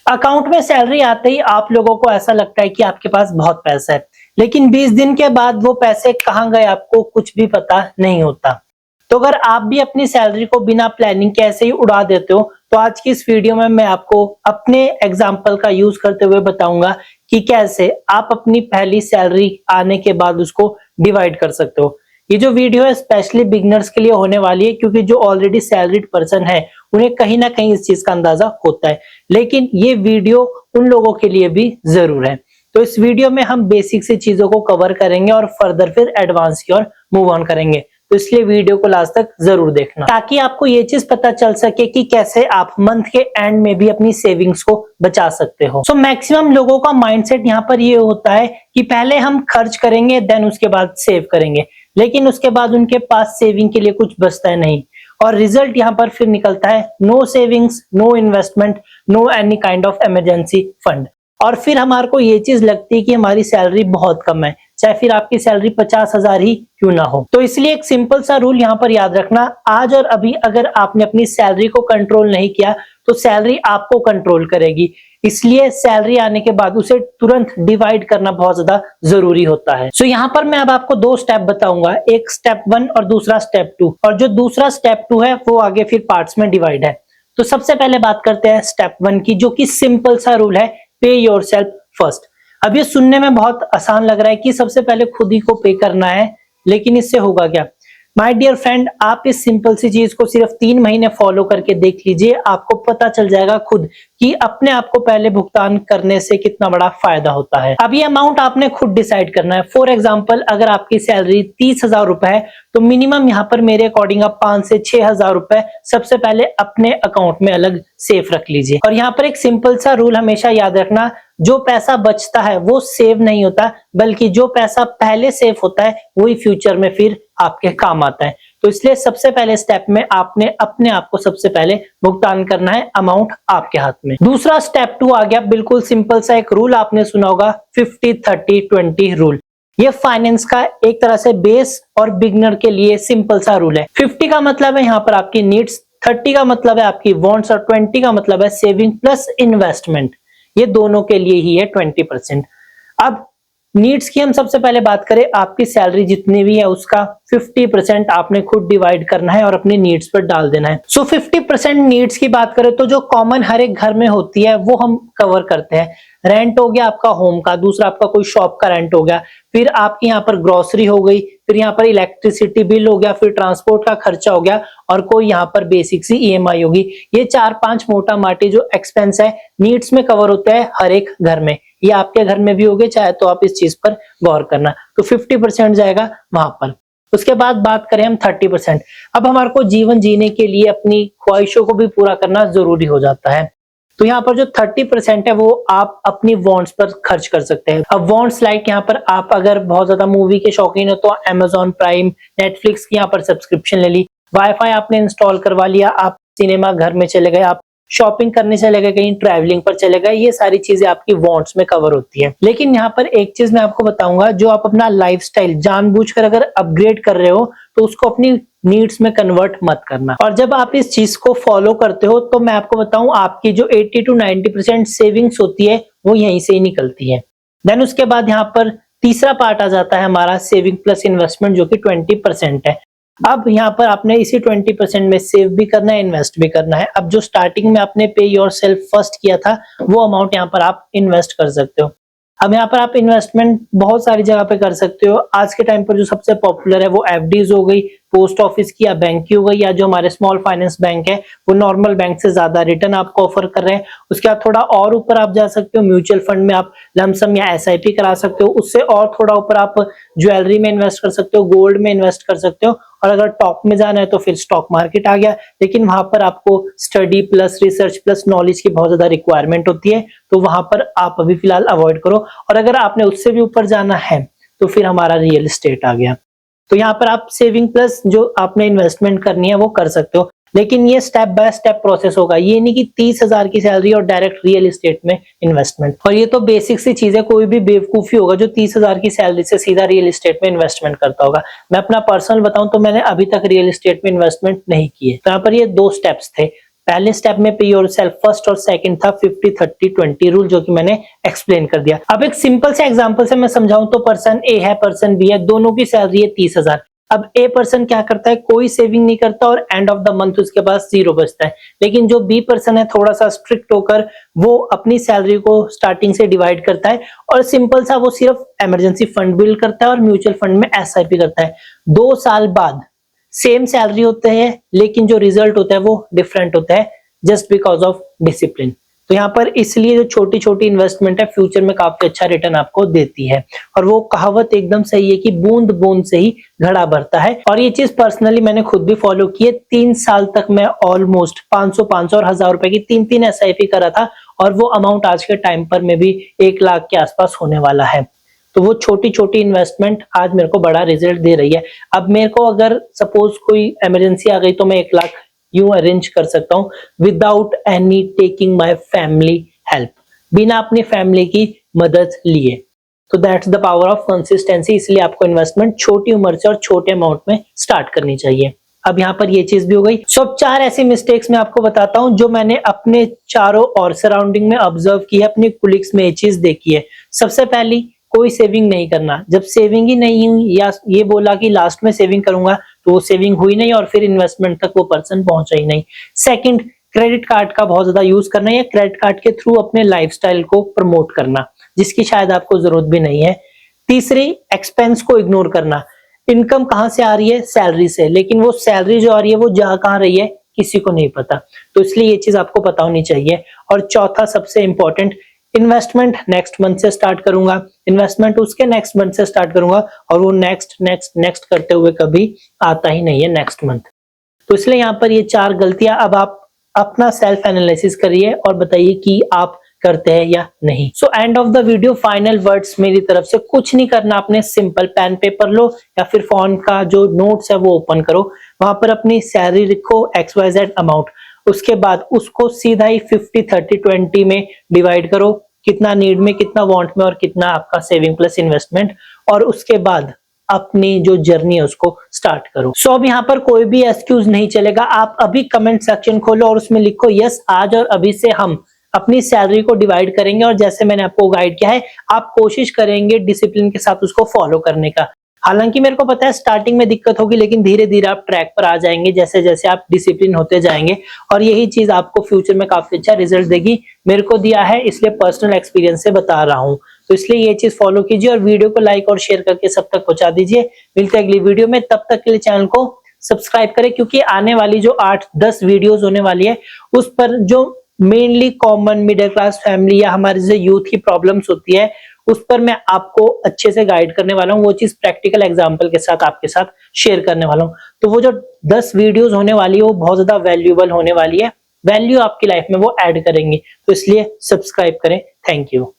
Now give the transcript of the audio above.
Account में salary आते ही आप लोगों को ऐसा लगता है कि आपके पास बहुत पैसा है, लेकिन 20 दिन के बाद वो पैसे कहाँ गए आपको कुछ भी पता नहीं होता। तो अगर आप भी अपनी सैलरी को बिना प्लानिंग के ऐसे ही उड़ा देते हो, तो आज की इस वीडियो में मैं आपको अपने एग्जाम्पल का यूज करते हुए बताऊंगा कि कैसे आप अपनी पहली सैलरी आने के बाद उसको डिवाइड कर सकते हो। ये जो वीडियो है स्पेशली बिगिनर्स के लिए होने वाली है, क्योंकि जो ऑलरेडी सैलरीड पर्सन है उन्हें कहीं ना कहीं इस चीज का अंदाजा होता है, लेकिन ये वीडियो उन लोगों के लिए भी जरूर है। तो इस वीडियो में हम बेसिक सी चीजों को कवर करेंगे और फर्दर फिर एडवांस की ओर मूव ऑन करेंगे। तो इसलिए वीडियो को लास्ट तक जरूर देखना, ताकि आपको ये चीज पता चल सके कि कैसे आप मंथ के एंड में भी अपनी सेविंग्स को बचा सकते हो। सो मैक्सिमम लोगों का माइंडसेट यहाँ पर ये होता है कि पहले हम खर्च करेंगे, देन उसके बाद सेव करेंगे, लेकिन उसके बाद उनके पास सेविंग के लिए कुछ बचता है नहीं, और रिजल्ट यहाँ पर फिर निकलता है no savings, no investment, no any kind of emergency fund. और फिर हमारे को ये चीज लगती है कि हमारी सैलरी बहुत कम है, चाहे फिर आपकी सैलरी 50,000 ही क्यों ना हो। तो इसलिए एक सिंपल सा रूल यहाँ पर याद रखना, आज और अभी अगर आपने अपनी सैलरी को कंट्रोल नहीं किया तो सैलरी आपको कंट्रोल करेगी। इसलिए सैलरी आने के बाद उसे तुरंत डिवाइड करना बहुत ज्यादा जरूरी होता है। सो यहाँ पर मैं अब आपको दो स्टेप बताऊंगा, एक स्टेप 1 और दूसरा स्टेप 2, और जो दूसरा स्टेप 2 है वो आगे फिर पार्ट्स में डिवाइड है। तो सबसे पहले बात करते हैं स्टेप 1 की, जो कि सिंपल सा रूल है, पे योरसेल्फ फर्स्ट। अब ये सुनने में बहुत आसान लग रहा है कि सबसे पहले खुद ही को पे करना है, लेकिन इससे होगा क्या? माय डियर फ्रेंड, आप इस सिंपल सी चीज को सिर्फ 3 महीने फॉलो करके देख लीजिए, आपको पता चल जाएगा खुद कि अपने आप को पहले भुगतान करने से कितना बड़ा फायदा होता है। अब ये अमाउंट आपने खुद डिसाइड करना है। फॉर एग्जांपल, अगर आपकी सैलरी 30,000 रुपए है तो मिनिमम यहाँ पर मेरे अकॉर्डिंग आप 5 से 6,000 रुपए सबसे पहले अपने अकाउंट में अलग सेफ रख लीजिए। और यहाँ पर एक सिंपल सा रूल हमेशा याद रखना, जो पैसा बचता है वो सेव नहीं होता, बल्कि जो पैसा पहले सेव होता है वही फ्यूचर में फिर आपके काम आता है। तो इसलिए सबसे पहले स्टेप में आपने अपने आप को सबसे पहले भुगतान करना है, अमाउंट आपके हाथ में। दूसरा स्टेप 2 आ गया, बिल्कुल सिंपल सा एक रूल आपने सुना होगा, 50-30-20 रूल। ये फाइनेंस का एक तरह से बेस और बिगिनर के लिए सिंपल सा रूल है। 50 का मतलब है यहाँ पर आपकी नीड्स, 30 का मतलब है आपकी वांट्स, और 20 का मतलब है सेविंग प्लस इन्वेस्टमेंट। ये दोनों के लिए ही है 20%। अब नीड्स की हम सबसे पहले बात करें, आपकी सैलरी जितनी भी है उसका 50% आपने खुद डिवाइड करना है और अपनी नीड्स पर डाल देना है। सो 50% नीड्स की बात करें तो जो कॉमन हर एक घर में होती है वो हम कवर करते हैं। रेंट हो गया आपका होम का, दूसरा आपका कोई शॉप का रेंट हो गया, फिर आपकी यहाँ पर ग्रोसरी हो गई, फिर यहाँ पर इलेक्ट्रिसिटी बिल हो गया, फिर ट्रांसपोर्ट का खर्चा हो गया, और कोई यहाँ पर बेसिक सी EMI होगी। ये 4-5 मोटा माटी जो एक्सपेंस है नीड्स में कवर होता है हर एक घर में। ये आपके घर में भी होगे, चाहे तो आप इस चीज पर गौर करना। तो 50% जाएगा वहां पर। उसके बाद बात करें हम 30%। अब हमारे को जीवन जीने के लिए अपनी ख्वाहिशों को भी पूरा करना जरूरी हो जाता है। तो यहाँ पर जो 30% है वो आप अपनी वांट्स पर खर्च कर सकते हैं। अब वांट्स लाइक यहाँ पर आप अगर बहुत ज्यादा मूवी के शौकीन हो तो Amazon प्राइम, नेटफ्लिक्स की यहाँ पर सब्सक्रिप्शन ले ली, वाईफाई आपने इंस्टॉल करवा लिया, आप सिनेमा घर में चले गए, आप शॉपिंग करने चले गए, कहीं ट्रैवलिंग पर चले गए, ये सारी चीजें आपकी वांट्स में कवर होती है। लेकिन यहाँ पर एक चीज मैं आपको बताऊंगा, जो आप अपना लाइफस्टाइल जानबूझकर अगर अपग्रेड कर रहे हो तो उसको अपनी नीड्स में कन्वर्ट मत करना। और जब आप इस चीज को फॉलो करते हो तो मैं आपको बताऊं, आपकी जो 80-90% सेविंग्स होती है वो यहीं से ही निकलती है। देन उसके बाद यहाँ पर तीसरा पार्ट आ जाता है हमारा सेविंग प्लस इन्वेस्टमेंट, जो कि 20% है। अब यहाँ पर आपने इसी 20% में सेव भी करना है, इन्वेस्ट भी करना है। अब जो स्टार्टिंग में आपने पे योरसेल्फ फर्स्ट किया था वो अमाउंट यहाँ पर आप इन्वेस्ट कर सकते हो। अब यहाँ पर आप इन्वेस्टमेंट बहुत सारी जगह पे कर सकते हो। आज के टाइम पर जो सबसे पॉपुलर है वो FDs हो गई, पोस्ट ऑफिस की या बैंक की हो गई, या जो हमारे स्मॉल फाइनेंस बैंक है वो नॉर्मल बैंक से ज्यादा रिटर्न आपको ऑफर कर रहे हैं। उसके बाद थोड़ा और ऊपर आप जा सकते हो, म्यूचुअल फंड में आप लमसम या SIP करा सकते हो। उससे और थोड़ा ऊपर आप ज्वेलरी में इन्वेस्ट कर सकते हो, गोल्ड में इन्वेस्ट कर सकते हो, और अगर टॉप में जाना है तो फिर स्टॉक मार्केट आ गया। लेकिन वहां पर आपको study plus research plus knowledge की बहुत ज्यादा रिक्वायरमेंट होती है, तो वहां पर आप अभी फिलहाल अवॉइड करो। और अगर आपने उससे भी ऊपर जाना है तो फिर हमारा रियल एस्टेट आ गया। तो यहाँ पर आप सेविंग प्लस जो आपने इन्वेस्टमेंट करनी है वो कर सकते हो, लेकिन ये स्टेप बाय स्टेप प्रोसेस होगा। ये नहीं कि 30,000 की सैलरी और डायरेक्ट रियल एस्टेट में इन्वेस्टमेंट। और ये तो बेसिक सी चीज है, कोई भी बेवकूफी होगा जो 30,000 की सैलरी से सीधा रियल एस्टेट में इन्वेस्टमेंट करता होगा। मैं अपना पर्सनल बताऊं तो मैंने अभी तक रियल एस्टेट में इन्वेस्टमेंट नहीं की है। तो यहाँ पर ये 2 स्टेप्स थे, पहले स्टेप में पे योरसेल्फ फर्स्ट और सेकंड था 50-30-20 रूल, जो कि मैंने एक्सप्लेन कर दिया। अब एक सिंपल से एग्जांपल से मैं समझाऊं तो पर्सन ए है, पर्सन बी है, दोनों की सैलरी है 30,000। अब ए पर्सन क्या करता है, कोई सेविंग नहीं करता और एंड ऑफ द मंथ उसके पास 0 बचता है। लेकिन जो बी पर्सन है थोड़ा सा स्ट्रिक्ट होकर वो अपनी सैलरी को स्टार्टिंग से डिवाइड करता है और सिंपल सा वो सिर्फ इमरजेंसी फंड बिल्ड करता है और म्यूचुअल फंड में एसआईपी करता है। 2 साल बाद सेम सैलरी होते हैं लेकिन जो रिजल्ट होता है वो डिफरेंट होता है, जस्ट बिकॉज ऑफ डिसिप्लिन। तो यहाँ पर इसलिए जो छोटी छोटी इन्वेस्टमेंट है फ्यूचर में काफी अच्छा रिटर्न आपको देती है। और वो कहावत एकदम सही है कि बूंद बूंद से ही घड़ा भरता है। और ये चीज पर्सनली मैंने खुद भी फॉलो की है। 3 साल तक मैं ऑलमोस्ट 500 और 1000 रुपए की 3 एसआईपी करा था और वो अमाउंट आज के टाइम पर में भी 1 लाख के आसपास होने वाला है। तो वो छोटी छोटी इन्वेस्टमेंट आज मेरे को बड़ा रिजल्ट दे रही है। अब मेरे को अगर सपोज कोई इमरजेंसी आ गई तो मैं 1 लाख यूं अरेंज कर सकता हूं without any taking my family help, बिना अपनी फैमिली की मदद लिए। तो that's the power of consistency. इसलिए आपको इन्वेस्टमेंट छोटी उम्र से और छोटे अमाउंट में स्टार्ट करनी चाहिए। अब यहाँ पर ये चीज भी हो गई। सो अब 4 ऐसी मिस्टेक्स मैं आपको बताता हूं जो मैंने अपने चारों और सराउंडिंग में ऑब्जर्व की है, अपने कुलीग्स में ये चीज देखी है। सबसे पहली, कोई सेविंग नहीं करना। जब सेविंग ही नहीं हुई या ये बोला कि लास्ट में सेविंग करूंगा तो वो सेविंग हुई नहीं और फिर इन्वेस्टमेंट तक वो पर्सन पहुंचा ही नहीं। सेकंड, क्रेडिट कार्ड का बहुत ज्यादा यूज करना या क्रेडिट कार्ड के थ्रू अपने लाइफस्टाइल को प्रमोट करना जिसकी शायद आपको जरूरत भी नहीं है। तीसरी, एक्सपेंस को इग्नोर करना। इनकम कहां से आ रही है? सैलरी से, लेकिन वो सैलरी जो आ रही है वो जा कहां रही है किसी को नहीं पता। तो इसलिए ये चीज आपको पता होनी चाहिए। और चौथा, सबसे इंपॉर्टेंट, इन्वेस्टमेंट नेक्स्ट मंथ से स्टार्ट करूंगा, इन्वेस्टमेंट उसके नेक्स्ट मंथ से स्टार्ट करूंगा और वो नेक्स्ट नेक्स्ट नेक्स्ट करते हुए कभी आता ही नहीं है नेक्स्ट मंथ। तो इसलिए यहाँ पर ये 4 गलतियां, अब आप अपना सेल्फ एनालिसिस करिए और बताइए कि आप करते हैं या नहीं। So end of the video, final words मेरी तरफ से, कुछ नहीं करना। अपने सिंपल पेन पेपर लो या फिर फोन का जो नोट्स है वो ओपन करो, वहां पर अपनी सैलरी लिखो XYZ अमाउंट। उसके बाद उसको सीधा ही 50-30-20 में डिवाइड करो, कितना नीड में, कितना वांट में और कितना आपका सेविंग प्लस इन्वेस्टमेंट। और उसके बाद अपनी जो जर्नी है उसको स्टार्ट करो। सो अब यहाँ पर कोई भी एक्सक्यूज नहीं चलेगा। आप अभी कमेंट सेक्शन खोलो और उसमें लिखो यस, आज और अभी से हम अपनी सैलरी को डिवाइड करेंगे और जैसे मैंने आपको गाइड किया है आप कोशिश करेंगे डिसिप्लिन के साथ उसको फॉलो करने का। हालांकि मेरे को पता है स्टार्टिंग में दिक्कत होगी लेकिन धीरे धीरे आप ट्रैक पर आ जाएंगे जैसे जैसे आप डिसिप्लिन होते जाएंगे और यही चीज आपको फ्यूचर में काफी अच्छा रिजल्ट देगी। मेरे को दिया है इसलिए पर्सनल एक्सपीरियंस से बता रहा हूँ। तो इसलिए ये चीज फॉलो कीजिए और वीडियो को लाइक और शेयर करके सब तक पहुंचा दीजिए। मिलते हैं अगली वीडियो में, तब तक के लिए चैनल को सब्सक्राइब करें क्योंकि आने वाली जो 8-10 वीडियोज होने वाली है उस पर जो mainly common middle class family या हमारे जो यूथ की प्रॉब्लम्स होती है उस पर मैं आपको अच्छे से गाइड करने वाला हूँ। वो चीज प्रैक्टिकल एग्जांपल के साथ आपके साथ शेयर करने वाला हूँ। तो वो जो 10 वीडियोस होने वाली है वो बहुत ज्यादा वैल्यूएबल होने वाली है, वैल्यू आपकी लाइफ में वो ऐड करेंगे। तो इसलिए सब्सक्राइब करें। Thank you.